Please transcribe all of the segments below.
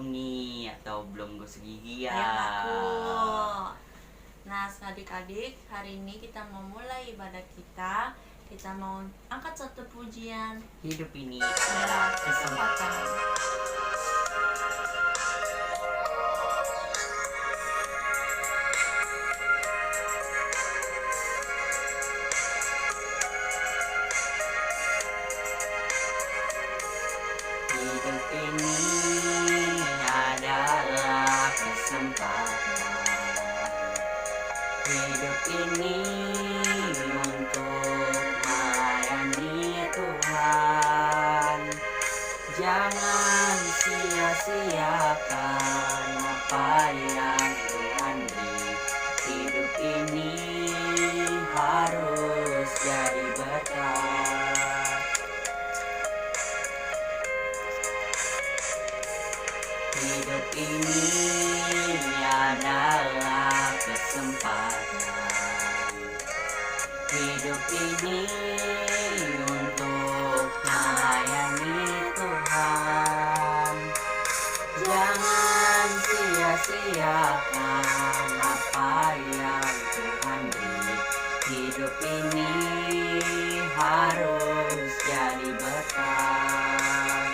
belum nih atau belum gosok gigi ya? Ayah aku. Nah, adik-adik, hari ini kita mau mulai ibadah kita. Kita mau angkat satu pujian. Hidup ini adalah kesempatan. Hidup ini adalah kesempatan. Hidup ini untuk melayani Tuhan. Jangan sia-siakan apa yang Tuhan beri. Hidup ini harus jadi berkat. Hidup ini adalah kesempatan. Hidup ini untuk melayani Tuhan. Jangan sia-siakan apa yang Tuhan beri. Hidup ini harus jadi berkat.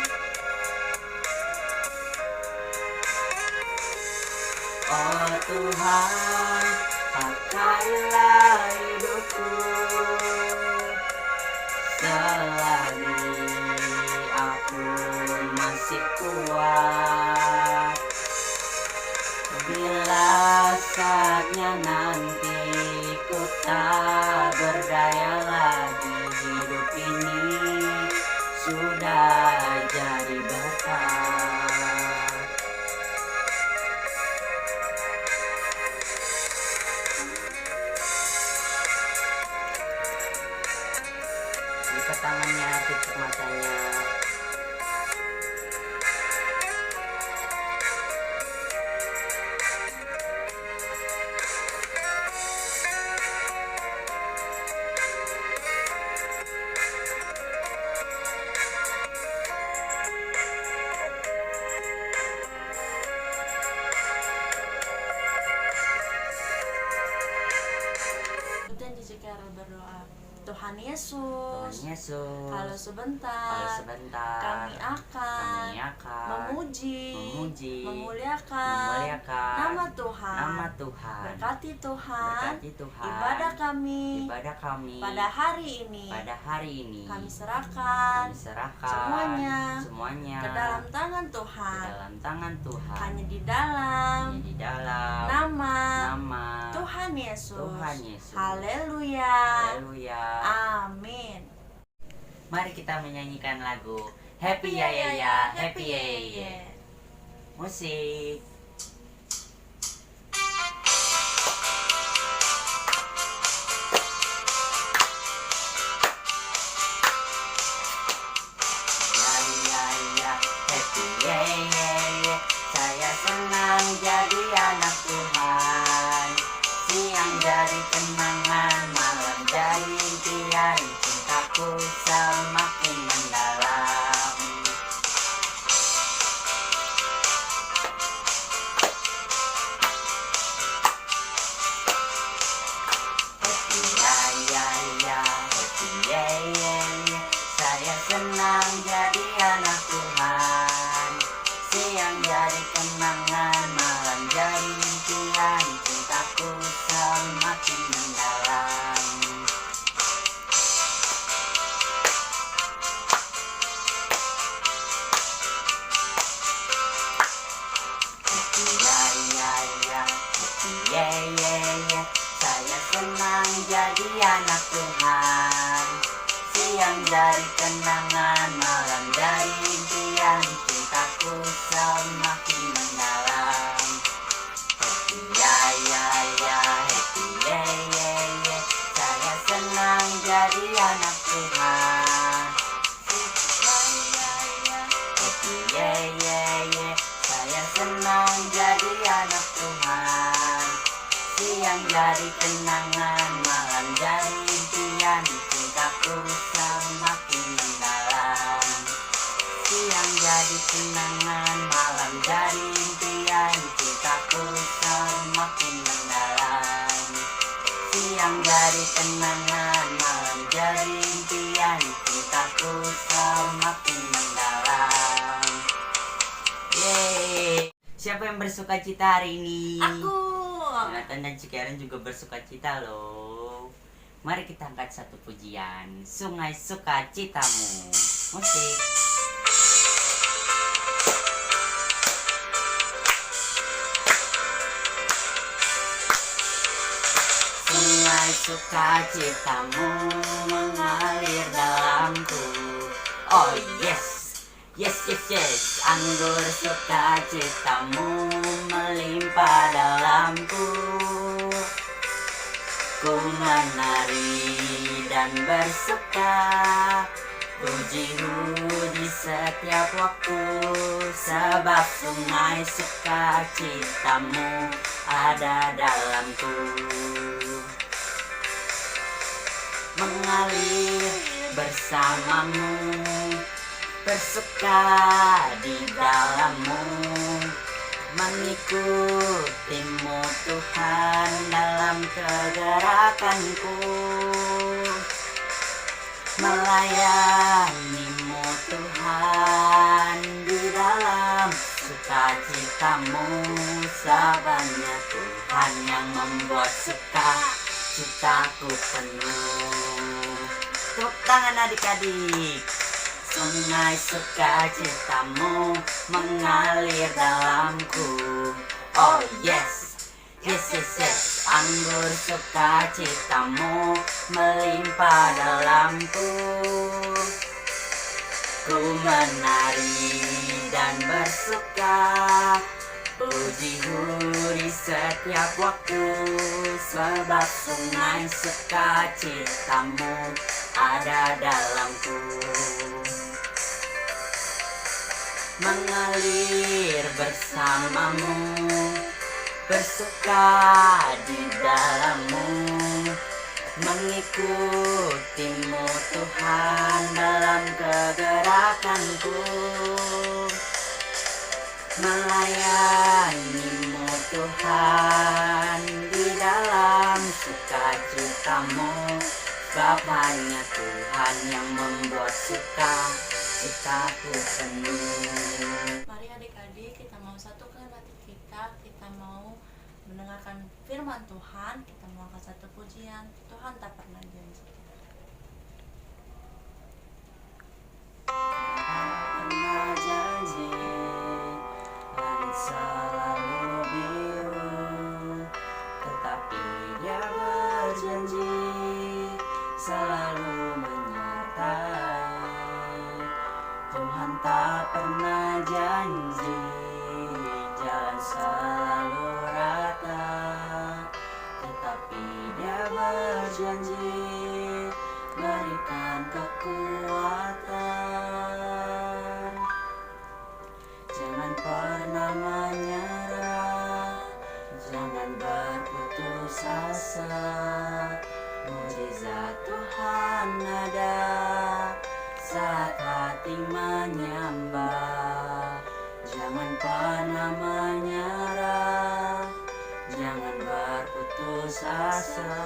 Oh Tuhan, pakailah hidupku selagi aku masih kuat. Bila saatnya nanti ku tak berdaya lagi, hidup ini sudah jadi berkat. Lipat tangannya, tutup matanya. Dan jika berdoa, Tuhan Tuhan Yesus, Yesus, kalau sebentar kami akan memuji, memuliakan nama Tuhan. Berkati Tuhan ibadah kami pada hari ini. Kami serahkan semuanya ke dalam tangan Tuhan. Hanya di dalam nama Tuhan Yesus. Haleluya. Amin. Mari kita menyanyikan lagu Happy Ya Ya Ya, Happy Ya Ya Ya. Musik. Ya ya ya, happy ya ya ya. Saya senang jadi anak Tuhan. Siang jadi kenangan, malam jadi impian. Cintaku semakin mendalam. Happy ya ya ya, happy ya ya ya. Saya senang jadi anak Tuhan. Siang jadi kenangan, malam jadi impian. Cintaku semakin mendalam. Happy ya ya ya, happy ya ya ya. Saya senang jadi anak Tuhan. Siang jadi kenangan, malam jadi impian. Cintaku semakin mendalam. Happy ya ya ya, happy ya ya ya. Saya senang jadi anak Tuhan. Happy ya ya ya. Saya senang jadi anak Tuhan. Siang jadi kenangan, malam jadi impian. Cintaku semakin mendalam. Siang jadi kenangan, malam jadi impian, cintaku semakin mendalam. Siang jadi kenangan, malam jadi impian, cintaku semakin mendalam. Yeay. Siapa yang bersuka cita hari ini? Aku. Nathan dan Cikeren juga bersuka cita loh. Mari kita angkat satu pujian, Sungai Sukacitamu. Musik. Sungai sukacitamu mengalir dalamku. Oh yes, yes yes yes. Anggur sukacitamu melimpah dalamku. Ku menari dan bersuka, puji-puji setiap waktu, sebab sungai sukacitamu ada dalamku. Mengalir bersamamu, bersuka di dalammu, mengikutimu Tuhan dalam kegerakanku, melayanimu Tuhan di dalam sukacitamu. Sabanya Tuhan yang membuat sukacitaku penuh. Tepuk tangan adik-adik. Sungai sukacitamu mengalir dalamku. Oh yes, yes yes yes. Anggur sukacitamu melimpah dalamku. Ku menari dan bersuka, puji-puji setiap waktu, sebab sungai sukacitamu ada dalamku. Mengalir bersamamu, bersuka di dalammu, mengikutimu Tuhan dalam kegerakanku, melayanimu Tuhan di dalam sukacitamu, sebab hanya Tuhan yang membuat sukacitaku penuh. Mari adik-adik, kita mau satukan hati kita mau mendengarkan firman Tuhan, kita mau angkat satu pujian, Tuhan tak pernah janji. Pernah janji, langit selalu biru, tetapi Dia berjanji selalu menyertai. Tuhan tak pernah janji jalan selalu rata, tetapi Dia berjanji berikan kekuatan. Jangan pernah menyerah, jangan berputus asa. Mujizat Tuhan ada saat hati menyembah. Jangan pernah menyerah, jangan berputus asa.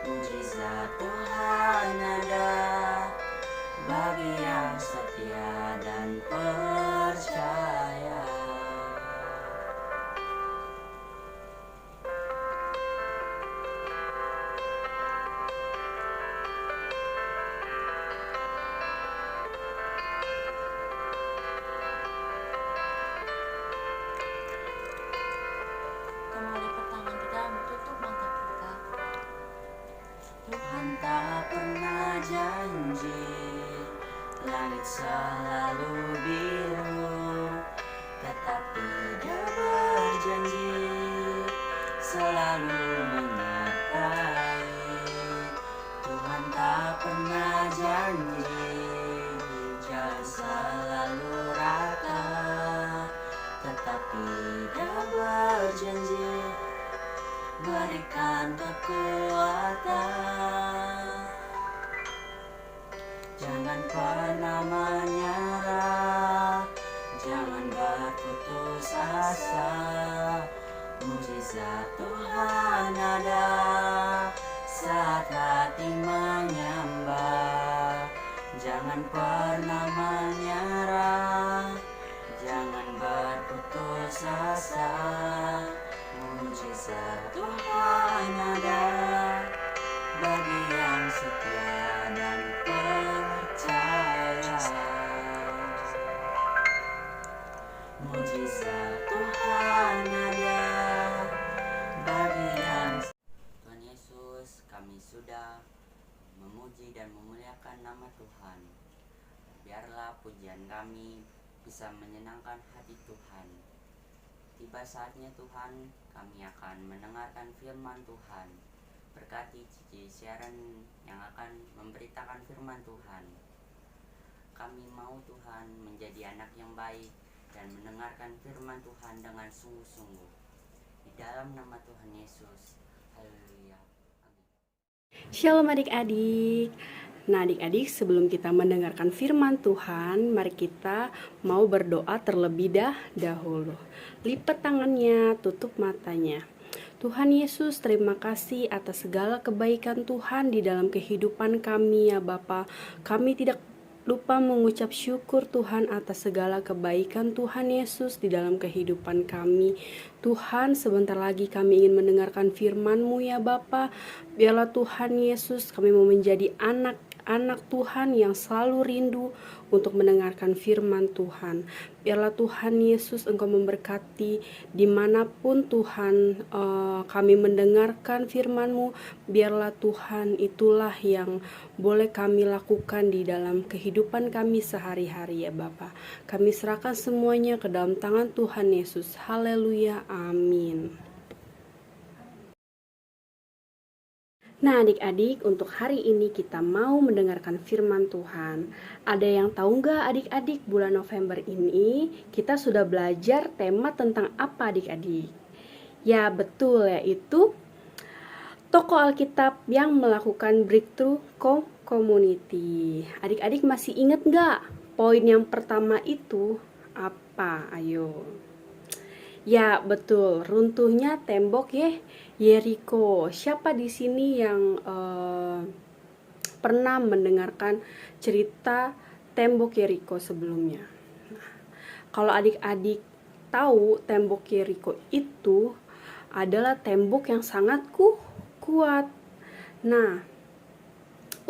Mujizat Tuhan ada bagi yang setia dan percaya. Kita mau lipat tangan kita, mau tutup mata kita. Tuhan tak pernah janji langit selalu biru, tetapi Dia berjanji selalu menyertai. Tuhan tak pernah janji jalan selalu rata, tetapi Dia berjanji berikan kekuatan. Jangan pernah menyerah, jangan berputus asa. Mujizat Tuhan ada saat hati menyembah. Jangan pernah menyerah, jangan berputus asa. Mujizat Tuhan ada bagi yang setia dan percaya. Mujizat Tuhan ada bagi yang Tuhan Yesus, kami sudah memuji dan memuliakan nama Tuhan. Biarlah pujian kami bisa menyenangkan hati Tuhan. Tiba saatnya Tuhan, kami akan mendengarkan firman Tuhan. Berkati Cici siaran yang akan memberitakan firman Tuhan. Kami mau Tuhan menjadi anak yang baik dan mendengarkan firman Tuhan dengan sungguh-sungguh. Di dalam nama Tuhan Yesus. Haleluya. Amin. Shalom adik-adik. Nah adik-adik, sebelum kita mendengarkan firman Tuhan, mari kita mau berdoa terlebih dahulu. Lipat tangannya, tutup matanya. Tuhan Yesus, terima kasih atas segala kebaikan Tuhan di dalam kehidupan kami ya Bapa. Kami tidak lupa mengucap syukur Tuhan atas segala kebaikan Tuhan Yesus di dalam kehidupan kami. Tuhan, sebentar lagi kami ingin mendengarkan firman-Mu ya Bapa. Biarlah Tuhan Yesus, kami mau menjadi anak Tuhan yang selalu rindu untuk mendengarkan firman Tuhan. Biarlah Tuhan Yesus Engkau memberkati dimanapun Tuhan kami mendengarkan firman-Mu. Biarlah Tuhan itulah yang boleh kami lakukan di dalam kehidupan kami sehari-hari ya Bapa. Kami serahkan semuanya ke dalam tangan Tuhan Yesus. Haleluya, amin. Nah adik-adik, untuk hari ini kita mau mendengarkan firman Tuhan. Ada yang tahu nggak adik-adik, bulan November ini kita sudah belajar tema tentang apa adik-adik? Ya betul, yaitu tokoh Alkitab yang melakukan breakthrough community. Adik-adik masih ingat nggak poin yang pertama itu apa? Ayo. Ya betul, runtuhnya tembok Yeriko. Siapa di sini yang pernah mendengarkan cerita tembok Yeriko sebelumnya? Nah, kalau adik-adik tahu, tembok Yeriko itu adalah tembok yang sangat kuat. Nah,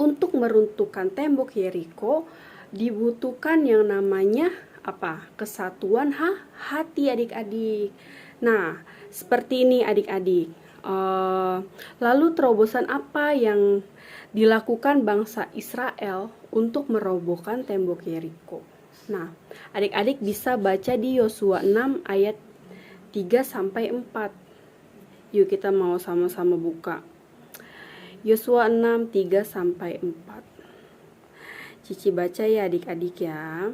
untuk meruntuhkan tembok Yeriko dibutuhkan yang namanya apa? Kesatuan hati adik-adik. Nah, seperti ini adik-adik. Lalu terobosan apa yang dilakukan bangsa Israel untuk merobohkan tembok Yeriko? Nah, adik-adik bisa baca di Yosua 6 ayat 3-4. Yuk kita mau sama-sama buka. Yosua 6 3-4. Cici baca ya adik-adik ya.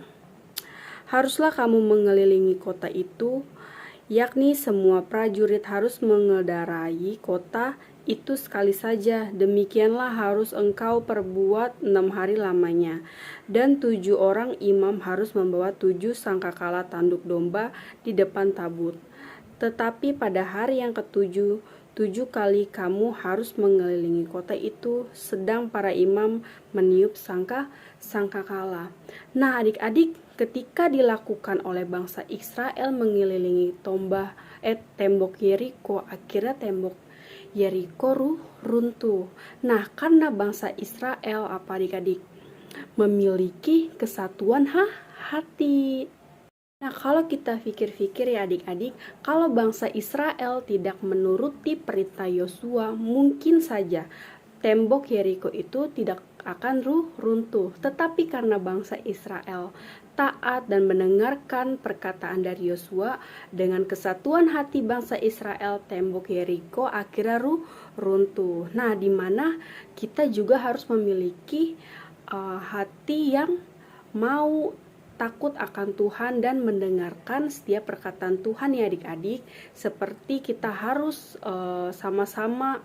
Haruslah kamu mengelilingi kota itu, yakni semua prajurit harus mengendarai kota itu sekali saja. Demikianlah harus engkau perbuat 6 hari lamanya. Dan 7 orang imam harus membawa 7 sangkakala tanduk domba di depan tabut. Tetapi pada hari yang ketujuh, 7 kali kamu harus mengelilingi kota itu, sedang para imam meniup sangkakala. Nah adik-adik, ketika dilakukan oleh bangsa Israel mengelilingi tembok Yeriko, akhirnya tembok Yeriko runtuh. Nah, karena bangsa Israel apa adik-adik? Memiliki kesatuan hati. Nah, kalau kita pikir-pikir ya adik-adik, kalau bangsa Israel tidak menuruti perintah Yosua, mungkin saja tembok Yeriko itu tidak akan runtuh. Tetapi karena bangsa Israel taat dan mendengarkan perkataan dari Yosua, dengan kesatuan hati bangsa Israel, tembok Yeriko akhirnya runtuh. Nah, di mana kita juga harus memiliki hati yang mau takut akan Tuhan dan mendengarkan setiap perkataan Tuhan ya adik-adik. Seperti kita harus sama-sama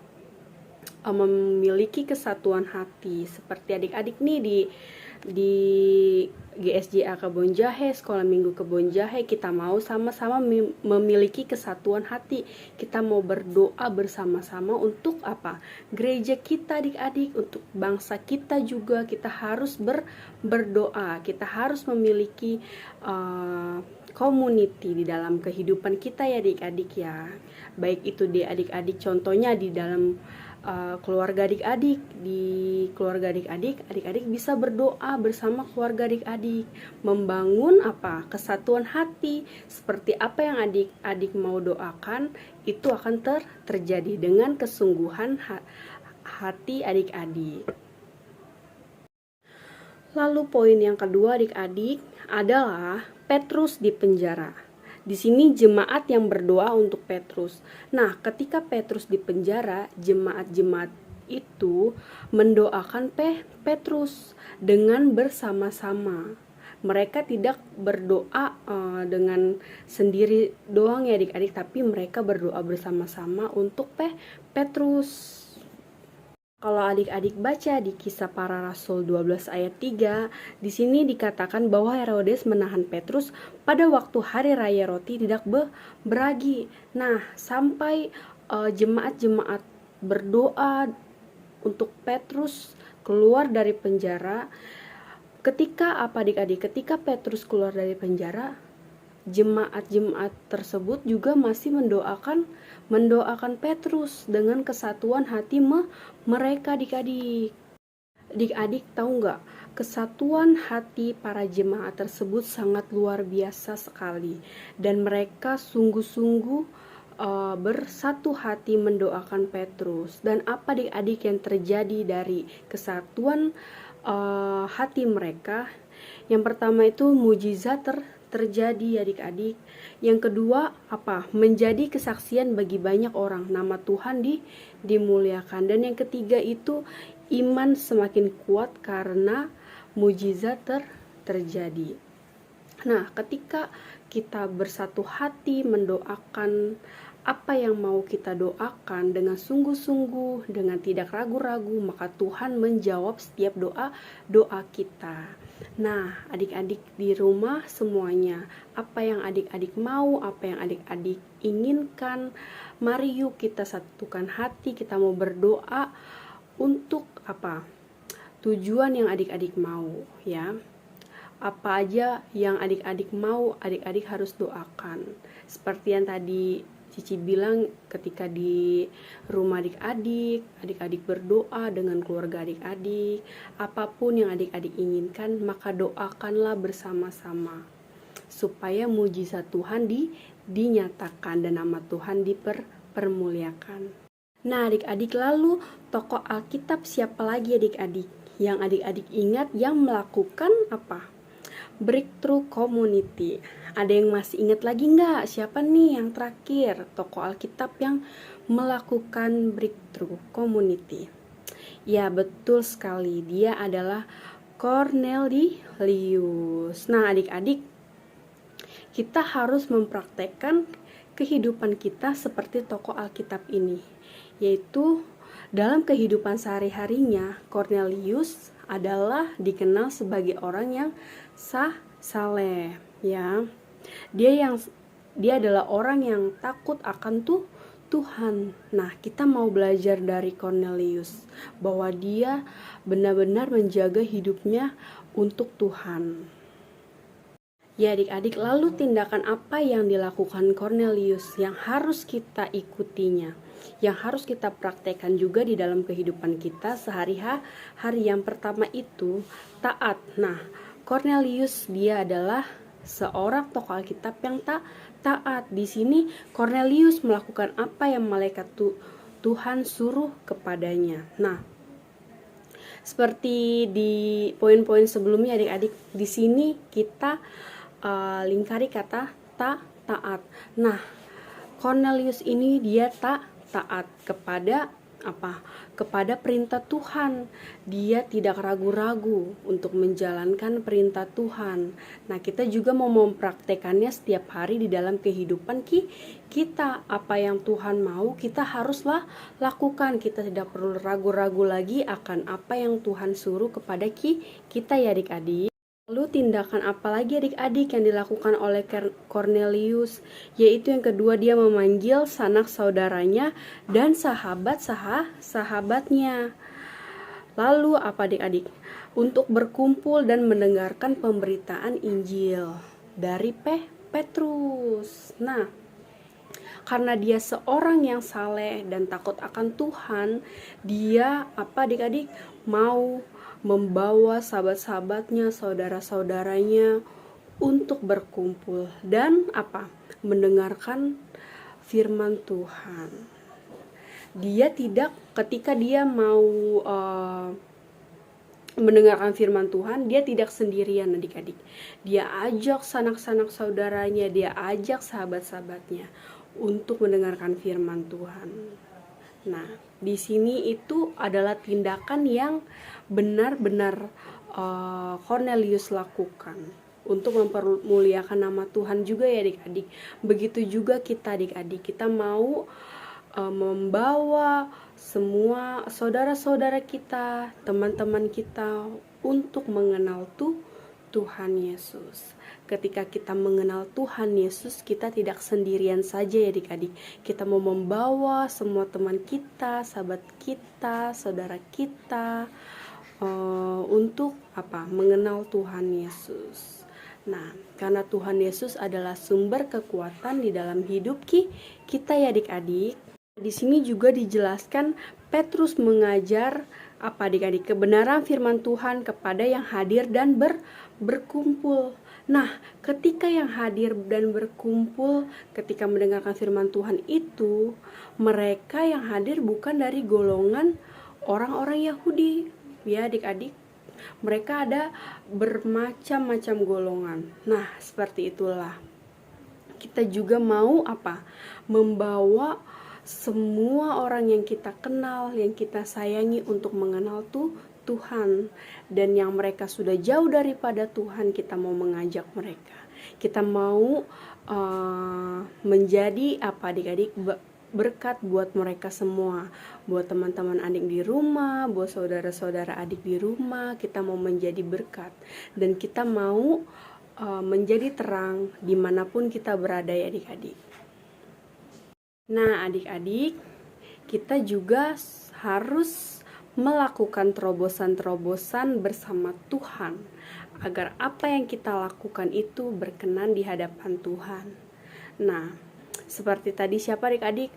memiliki kesatuan hati. Seperti adik-adik nih di di GSJA Kebon Jahe, Sekolah Minggu Kebon Jahe, kita mau sama-sama memiliki kesatuan hati. Kita mau berdoa bersama-sama untuk apa? Gereja kita adik-adik, untuk bangsa kita juga. Kita harus berdoa. Kita harus memiliki community di dalam kehidupan kita ya adik-adik ya. Baik itu di adik-adik, contohnya di dalam keluarga adik-adik. Di keluarga adik-adik bisa berdoa bersama keluarga adik-adik, membangun apa? Kesatuan hati. Seperti apa yang adik-adik mau doakan, itu akan terjadi dengan kesungguhan hati adik-adik. Lalu poin yang kedua adik-adik adalah Petrus di penjara. Di sini jemaat yang berdoa untuk Petrus. Nah, ketika Petrus di penjara, jemaat-jemaat itu mendoakan Petrus dengan bersama-sama. Mereka tidak berdoa dengan sendiri doang ya adik-adik, tapi mereka berdoa bersama-sama untuk Petrus. Kalau adik-adik baca di Kisah Para Rasul 12 ayat 3, di sini dikatakan bahwa Herodes menahan Petrus pada waktu hari raya roti tidak beragi. Nah, sampai jemaat-jemaat berdoa untuk Petrus keluar dari penjara. Ketika apa adik-adik? Ketika Petrus keluar dari penjara, jemaat-jemaat tersebut juga masih mendoakan Petrus dengan kesatuan hati mereka adik-adik. Adik-adik tahu nggak? Kesatuan hati para jemaat tersebut sangat luar biasa sekali, dan mereka sungguh-sungguh bersatu hati mendoakan Petrus. Dan apa adik-adik yang terjadi dari kesatuan hati mereka? Yang pertama itu mujizat terjadi adik-adik. Yang kedua apa? Menjadi kesaksian bagi banyak orang, nama Tuhan dimuliakan. Dan yang ketiga itu iman semakin kuat karena mujizat terjadi. Nah, ketika kita bersatu hati mendoakan apa yang mau kita doakan dengan sungguh-sungguh, dengan tidak ragu-ragu, maka Tuhan menjawab setiap doa kita. Nah, adik-adik di rumah semuanya, apa yang adik-adik mau, apa yang adik-adik inginkan, mari yuk kita satukan hati, kita mau berdoa untuk apa? Tujuan yang adik-adik mau, ya. Apa aja yang adik-adik mau, adik-adik harus doakan. Seperti yang tadi Cici bilang, ketika di rumah adik-adik berdoa dengan keluarga adik-adik, apapun yang adik-adik inginkan, maka doakanlah bersama-sama supaya mujizat Tuhan dinyatakan dan nama Tuhan dipermuliakan. Nah adik-adik, lalu tokoh Alkitab siapa lagi adik-adik yang adik-adik ingat yang melakukan apa? Breakthrough Community. Ada yang masih ingat lagi nggak? Siapa nih yang terakhir tokoh Alkitab yang melakukan Breakthrough Community? Ya, betul sekali. Dia adalah Cornelius. Nah, adik-adik, kita harus mempraktekkan kehidupan kita seperti tokoh Alkitab ini, yaitu dalam kehidupan sehari-harinya, Cornelius adalah dikenal sebagai orang yang saleh, ya. Dia adalah orang yang takut akan Tuhan. Nah, kita mau belajar dari Cornelius bahwa dia benar-benar menjaga hidupnya untuk Tuhan. Ya adik-adik, lalu tindakan apa yang dilakukan Cornelius yang harus kita ikutinya, yang harus kita praktekkan juga di dalam kehidupan kita sehari-hari? Yang pertama itu taat. Nah, Cornelius dia adalah seorang tokoh Alkitab yang taat. Di sini Cornelius melakukan apa yang malaikat Tuhan suruh kepadanya. Nah, seperti di poin-poin sebelumnya adik-adik, di sini kita lingkari kata taat. Nah, Cornelius ini dia taat kepada kepada perintah Tuhan. Dia tidak ragu-ragu untuk menjalankan perintah Tuhan. Nah, kita juga mau mempraktekannya setiap hari di dalam kehidupan kita. Apa yang Tuhan mau, kita haruslah lakukan. Kita tidak perlu ragu-ragu lagi akan apa yang Tuhan suruh kepada kita ya adik-adik. Lalu tindakan apa lagi adik-adik yang dilakukan oleh Cornelius? Yaitu yang kedua, dia memanggil sanak saudaranya dan sahabatnya. Lalu apa adik-adik? Untuk berkumpul dan mendengarkan pemberitaan Injil dari Petrus. Nah, karena dia seorang yang saleh dan takut akan Tuhan, dia adik-adik mau membawa sahabat-sahabatnya, saudara-saudaranya untuk berkumpul dan mendengarkan firman Tuhan. Dia tidak, ketika dia mau mendengarkan firman Tuhan, dia tidak sendirian adik-adik. Dia ajak sanak-sanak saudaranya, dia ajak sahabat-sahabatnya untuk mendengarkan firman Tuhan. Nah, di sini itu adalah tindakan yang benar-benar Cornelius lakukan untuk mempermuliakan nama Tuhan juga ya adik-adik. Begitu juga kita adik-adik, kita mau membawa semua saudara-saudara kita, teman-teman kita untuk mengenal Tuhan Yesus. Ketika kita mengenal Tuhan Yesus, kita tidak sendirian saja ya adik-adik. Kita mau membawa semua teman kita, sahabat kita, saudara kita untuk mengenal Tuhan Yesus. Nah, karena Tuhan Yesus adalah sumber kekuatan di dalam hidup kita ya adik-adik. Di sini juga dijelaskan Petrus mengajar adik-adik kebenaran firman Tuhan kepada yang hadir dan berkumpul. Nah, ketika yang hadir dan berkumpul, ketika mendengarkan firman Tuhan itu, mereka yang hadir bukan dari golongan orang-orang Yahudi, ya adik-adik. Mereka ada bermacam-macam golongan. Nah, seperti itulah. Kita juga mau membawa semua orang yang kita kenal, yang kita sayangi untuk mengenal Tuhan, dan yang mereka sudah jauh daripada Tuhan, kita mau mengajak mereka. Kita mau menjadi adik-adik berkat buat mereka semua, buat teman-teman adik di rumah, buat saudara-saudara adik di rumah. Kita mau menjadi berkat dan kita mau menjadi terang dimanapun kita berada ya adik-adik. Nah adik-adik, kita juga harus melakukan terobosan-terobosan bersama Tuhan agar apa yang kita lakukan itu berkenan di hadapan Tuhan. Nah, seperti tadi siapa adik-adik?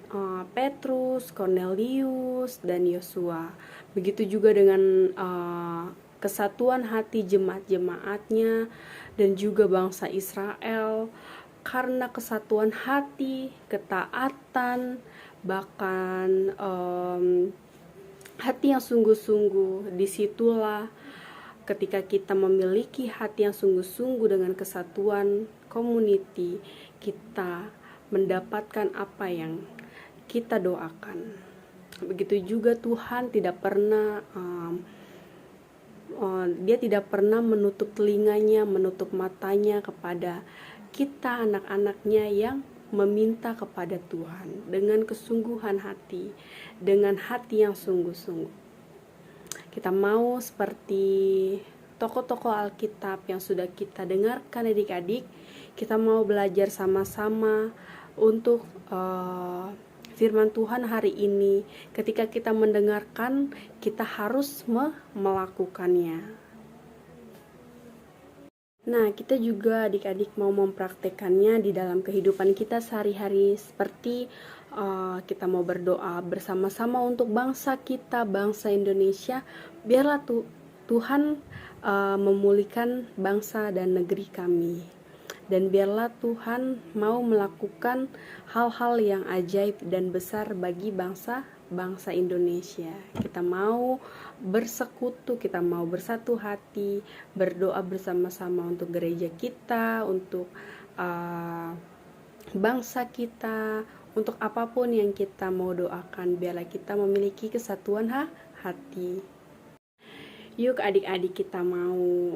Petrus, Cornelius, dan Yosua. Begitu juga dengan kesatuan hati jemaat-jemaatnya dan juga bangsa Israel. Karena kesatuan hati, ketaatan, bahkan hati yang sungguh-sungguh, disitulah ketika kita memiliki hati yang sungguh-sungguh dengan kesatuan community, kita mendapatkan apa yang kita doakan. Begitu juga Tuhan tidak pernah Dia tidak pernah menutup telinganya, menutup matanya kepada kita anak-anaknya yang meminta kepada Tuhan dengan kesungguhan hati, dengan hati yang sungguh-sungguh. Kita mau seperti tokoh-tokoh Alkitab yang sudah kita dengarkan adik-adik, kita mau belajar sama-sama untuk firman Tuhan hari ini. Ketika kita mendengarkan, kita harus melakukannya. Nah, kita juga adik-adik mau mempraktekannya di dalam kehidupan kita sehari-hari, seperti kita mau berdoa bersama-sama untuk bangsa kita, bangsa Indonesia. Biarlah Tuhan memulihkan bangsa dan negeri kami, dan biarlah Tuhan mau melakukan hal-hal yang ajaib dan besar bagi bangsa Indonesia. Kita mau bersekutu, kita mau bersatu hati, berdoa bersama-sama untuk gereja kita, untuk bangsa kita, untuk apapun yang kita mau doakan, biarlah kita memiliki kesatuan hati. Yuk adik-adik, kita mau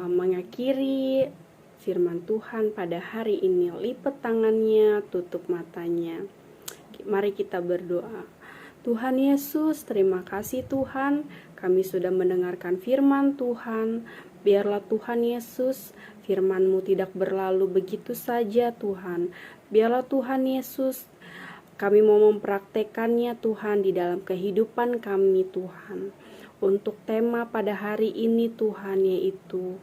mengakhiri firman Tuhan pada hari ini. Lipat tangannya, tutup matanya. Mari kita berdoa. Tuhan Yesus, terima kasih Tuhan, kami sudah mendengarkan firman Tuhan. Biarlah Tuhan Yesus, firman-Mu tidak berlalu begitu saja Tuhan. Biarlah Tuhan Yesus, kami mau mempraktekannya Tuhan di dalam kehidupan kami Tuhan. Untuk tema pada hari ini Tuhan, yaitu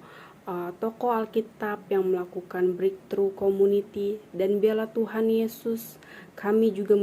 toko Alkitab yang melakukan breakthrough community. Dan biarlah Tuhan Yesus, kami juga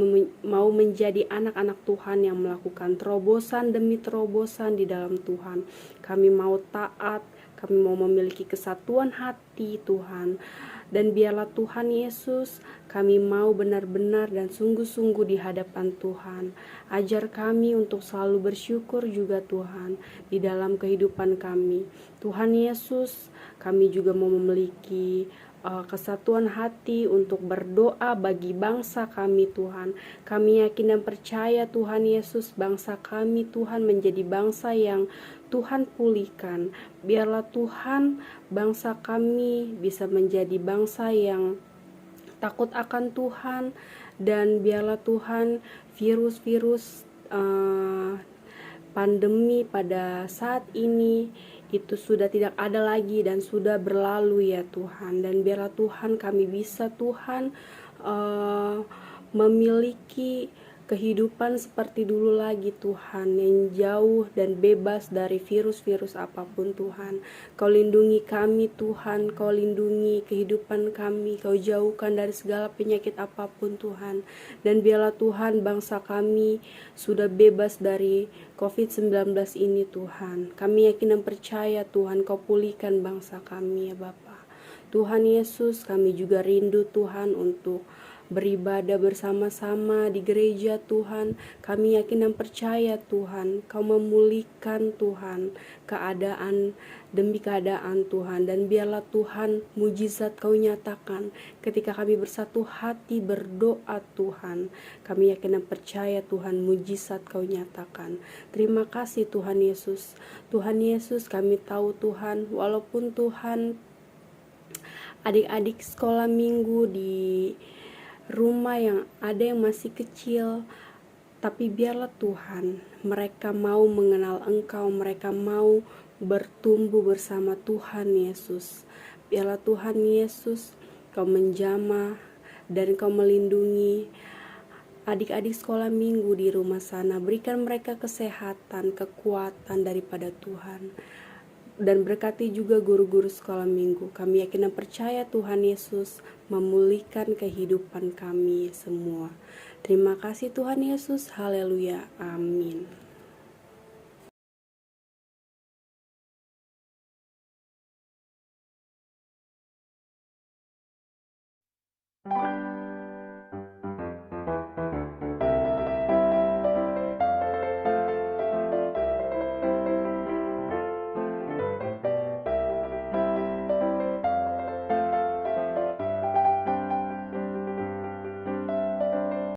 mau menjadi anak-anak Tuhan yang melakukan terobosan demi terobosan di dalam Tuhan. Kami mau taat, kami mau memiliki kesatuan hati Tuhan. Dan biarlah Tuhan Yesus, kami mau benar-benar dan sungguh-sungguh di hadapan Tuhan. Ajar kami untuk selalu bersyukur juga Tuhan di dalam kehidupan kami. Tuhan Yesus, kami juga mau memiliki kesatuan hati untuk berdoa bagi bangsa kami Tuhan. Kami yakin dan percaya Tuhan Yesus, bangsa kami Tuhan menjadi bangsa yang Tuhan pulihkan. Biarlah Tuhan, bangsa kami bisa menjadi bangsa yang takut akan Tuhan. Dan biarlah Tuhan, virus-virus pandemi pada saat ini itu sudah tidak ada lagi dan sudah berlalu ya Tuhan. Dan biarlah Tuhan, kami bisa Tuhan memiliki kehidupan seperti dulu lagi Tuhan, yang jauh dan bebas dari virus-virus apapun Tuhan. Kau lindungi kami Tuhan, Kau lindungi kehidupan kami, Kau jauhkan dari segala penyakit apapun Tuhan. Dan biarlah Tuhan, bangsa kami sudah bebas dari COVID-19 ini Tuhan. Kami yakin dan percaya Tuhan, Kau pulihkan bangsa kami ya Bapa. Tuhan Yesus, kami juga rindu Tuhan untuk beribadah bersama-sama di gereja Tuhan. Kami yakin dan percaya Tuhan, Kau memulihkan Tuhan keadaan demi keadaan Tuhan. Dan biarlah Tuhan, mujizat Kau nyatakan ketika kami bersatu hati berdoa Tuhan. Kami yakin dan percaya Tuhan, mujizat Kau nyatakan. Terima kasih Tuhan Yesus. Tuhan Yesus, kami tahu Tuhan, walaupun Tuhan adik-adik sekolah minggu di rumah yang ada yang masih kecil, tapi biarlah Tuhan, mereka mau mengenal Engkau, mereka mau bertumbuh bersama Tuhan Yesus. Biarlah Tuhan Yesus, Kau menjamah dan Kau melindungi adik-adik sekolah minggu di rumah sana. Berikan mereka kesehatan, kekuatan daripada Tuhan. Dan berkati juga guru-guru sekolah minggu. Kami yakin dan percaya Tuhan Yesus memulihkan kehidupan kami semua. Terima kasih Tuhan Yesus. Haleluya. Amin.